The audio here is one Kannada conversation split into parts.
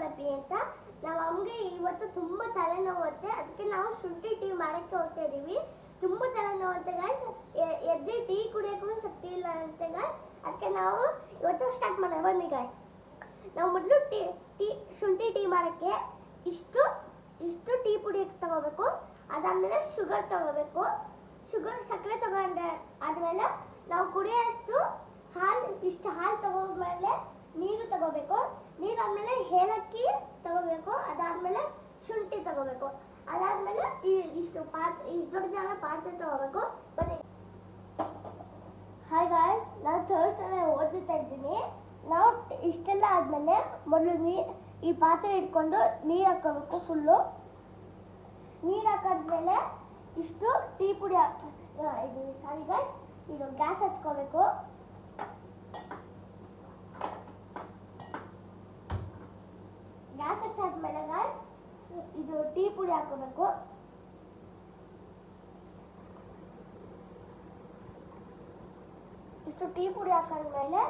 ರೆಸಿಪಿ ಅಂತ. ನಾವು ನಮಗೆ ಇವತ್ತು ತುಂಬ ತಲೆನೋವುತ್ತೆ, ಅದಕ್ಕೆ ನಾವು ಶುಂಠಿ ಟೀ ಮಾಡೋಕ್ಕೆ ಹೋಗ್ತಾ ಇದ್ದೀವಿ. ತುಂಬ ತಲೆನೋವುತ್ತೆ ಗಾಯ್ಸ್, ಎದ್ದು ಟೀ ಕುಡಿಯೋಕ್ಕೂ ಶಕ್ತಿ ಇಲ್ಲ ಅಂತೆ ಗಾಯ್ಸ್. ಅದಕ್ಕೆ ನಾವು ಇವತ್ತು ಸ್ಟಾರ್ಟ್ ಮಾಡೋಣ ಬನ್ನಿ ಗಾಯ್ಸ್. ನಾವು ಮೊದಲು ಶುಂಠಿ ಟೀ ಮಾಡೋಕ್ಕೆ ಇಷ್ಟು ಟೀ ಪುಡಿ ತಗೋಬೇಕು. ಅದಾದಮೇಲೆ ಶುಗರ್ ತಗೋಬೇಕು. ಸಕ್ಕರೆ ತಗೊಂಡೆ ಆದಮೇಲೆ ನಾವು ಕುಡಿಯೋಷ್ಟು ಇಷ್ಟು ಹಾಲು ತಗೊಂಡ್ಮೇಲೆ ನೀರು ತಗೋಬೇಕು. ನೀರಾದ್ಮೇಲೆ ಏಲಕ್ಕಿ ತಗೋಬೇಕು. ಅದಾದ್ಮೇಲೆ ಶುಂಠಿ ತಗೋಬೇಕು. ಅದಾದ್ಮೇಲೆ ಇಷ್ಟು ದೊಡ್ಡ ಪಾತ್ರೆ ತಗೋಬೇಕು. ಬನ್ನಿ. ಹಾಯ್ ಗಾಯ್ಸ್, ನಾನು ಥರ್ಸ್ಡೇ ಓದುತ್ತಾ ಇದ್ದೀನಿ. ನಾವು ಇಷ್ಟೆಲ್ಲ ಆದಮೇಲೆ ಮೊದಲು ಈ ಪಾತ್ರೆ ಇಟ್ಕೊಂಡು ನೀರು ಹಾಕೋಬೇಕು. ಫುಲ್ಲು ನೀರು ಹಾಕಾದ್ಮೇಲೆ ಇಷ್ಟು ಟೀ ಪುಡಿ ಸಾರಿ ಗಾಯ್ಸ್, ಇದು ಗ್ಯಾಸ್ ಹಚ್ಕೋಬೇಕು. ಗ್ಯಾಸ್ ಹಚ್ಚಾದ್ಮೇಲೆ ಗಾಯ್ಸ್ ಇದು ಟೀ ಪುಡಿ ಹಾಕೋಬೇಕು. ಇಷ್ಟು ಟೀ ಪುಡಿ ಹಾಕಾದ್ಮೇಲೆ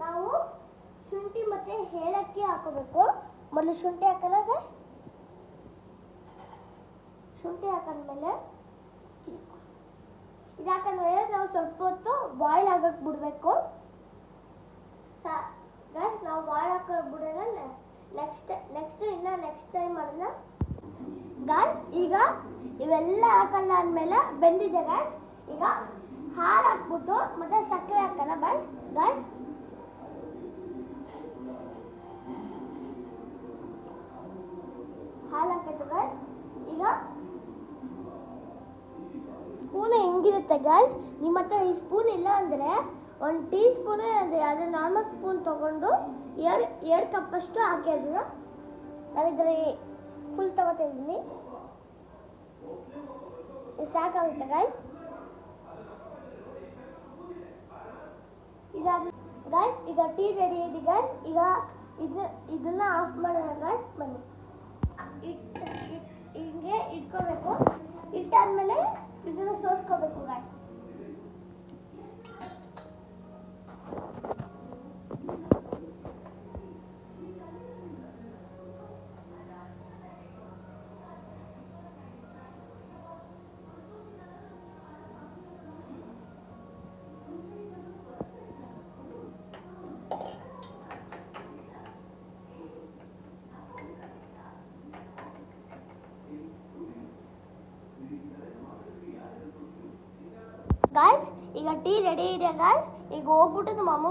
ನಾವು ಶುಂಠಿ ಮತ್ತೆ ಏಲಕ್ಕಿ ಹಾಕೋಬೇಕು. ಮೊದಲು ಶುಂಠಿ ಹಾಕೋಣ ಗಾಯ್ಸ್. ಶುಂಠಿ ಹಾಕಾದ್ಮೇಲೆ ಇದು ಹಾಕಾದ್ಮೇಲೆ ನಾವು ಸ್ವಲ್ಪ ಹೊತ್ತು ಬಾಯ್ಲ್ ಆಗಕ್ಕೆ ಬಿಡಬೇಕು ಗಾಯ್ಸ್. ನಾವು ಬಾಯ್ಲ್ ಹಾಕೋಕೆ ಬಿಡೋಣ. ನೆಕ್ಸ್ಟ್ ಟೈಮ್ ಮಾಡೋಣ ಗಾಯ್ಸ್. ಈಗ ಇವೆಲ್ಲ ಹಾಕಲ್ಲ ಆದ್ಮೇಲೆ ಬೆಂದಿದೆ ಗಾಯ್ಸ್. ಈಗ ಹಾಲು ಹಾಕ್ಬಿಟ್ಟು ಮತ್ತೆ ಸಕ್ಕರೆ ಹಾಕೋಣ ಗಾಯ್ಸ್. ಹಾಲು ಹಾಕೈತೆ ಗಾಯ್ಸ್. ಈಗ ಸ್ಪೂನ್ ಹೆಂಗಿರುತ್ತೆ ಗಾಯ್ಸ್, ನಿಮ್ಮ ಹತ್ರ ಈ ಸ್ಪೂನ್ ಇಲ್ಲ ಅಂದರೆ 1 ಟೀ ಸ್ಪೂನ್ ಅದು ನಾರ್ಮಲ್ ಸ್ಪೂನ್ ತೊಗೊಂಡು 2 ಕಪ್ಪಷ್ಟು ಹಾಕಿ. ಅದನ್ನು ನಾನು ಇದರಲ್ಲಿ ಫುಲ್ ತಗೋತಾ ಇದ್ದೀನಿ. ಸಾಕಾಗುತ್ತೆ ಗಾಯ್ಸ್. ಈಗ ಟೀ ರೆಡಿ ಇದೆ ಗಾಯ್ಸ್. ಈಗ ಇದನ್ನ ಆಫ್ ಮಾಡೋಣ ಗಾಯ್ಸ್. ಬನ್ನಿ, ಹಿಂಗೆ ಇಟ್ಕೋಬೇಕು. ಇಟ್ಟಾದ್ಮೇಲೆ ಇದನ್ನ ಸೋಸ್ಕೋಬೇಕು ಗಾಯ್ಸ್. ಗಾಯ್ಸ್ ಈಗ ಟೀ ರೆಡಿ ಇದೆ ಗಾಯ್ಸ್. ಈಗ ಹೋಗ್ಬಿಟ್ಟು ನಮ್ಮ ಅಮ್ಮ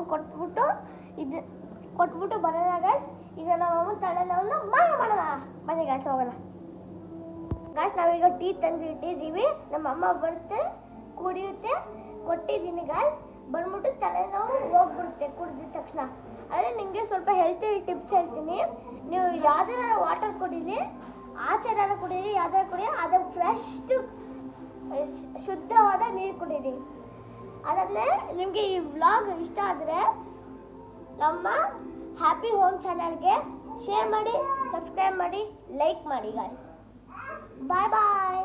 ಕೊಟ್ಬಿಟ್ಟು ಬರೋಣ ಗಾಯ್ಸ್. ಈಗ ನಮ್ಮ ಅಮ್ಮ ತಲೆನೋವನ್ನು ಮಾಡೋಣ. ಬನ್ನಿ ಗಾಯ್ಸ್, ಹೋಗೋಣ ಗಾಯ್ಸ್. ನಾವೀಗ ಟೀ ತಂದು ಇಟ್ಟಿದ್ದೀವಿ. ನಮ್ಮ ಅಮ್ಮ ಬರುತ್ತೆ, ಕುಡಿಯುತ್ತೆ. ಕೊಟ್ಟಿದ್ದೀನಿ ಗಾಯ್ಸ್. ಬಂದ್ಬಿಟ್ಟು ತಲೆನೋವು ಹೋಗ್ಬಿಡುತ್ತೆ ಕುಡಿದ ತಕ್ಷಣ. ಆದರೆ ನಿಮಗೆ ಸ್ವಲ್ಪ ಹೆಲ್ತಿ ಟಿಪ್ಸ್ ಹೇಳ್ತೀನಿ. ನೀವು ಯಾವ್ದಾರ ವಾಟರ್ ಕುಡೀರಿ, ಆಚೆನಾರ ಕುಡೀರಿ, ಯಾವ್ದಾರ ಕುಡೀರಿ, ಅದು ಫ್ರೆಶ್ ಶುದ್ಧವಾದ ನೀರು ಕುಡೀರಿ. ಅದಾದ್ಮೇಲೆ ನಿಮಗೆ ಈ ವ್ಲಾಗ್ ಇಷ್ಟ ಆದರೆ ನಮ್ಮ ಹ್ಯಾಪಿ ಹೋಮ್ ಚಾನಲ್ಗೆ ಶೇರ್ ಮಾಡಿ, ಸಬ್ಸ್ಕ್ರೈಬ್ ಮಾಡಿ, ಲೈಕ್ ಮಾಡಿ ಗಾಯ್ಸ್. ಬಾಯ್ ಬಾಯ್.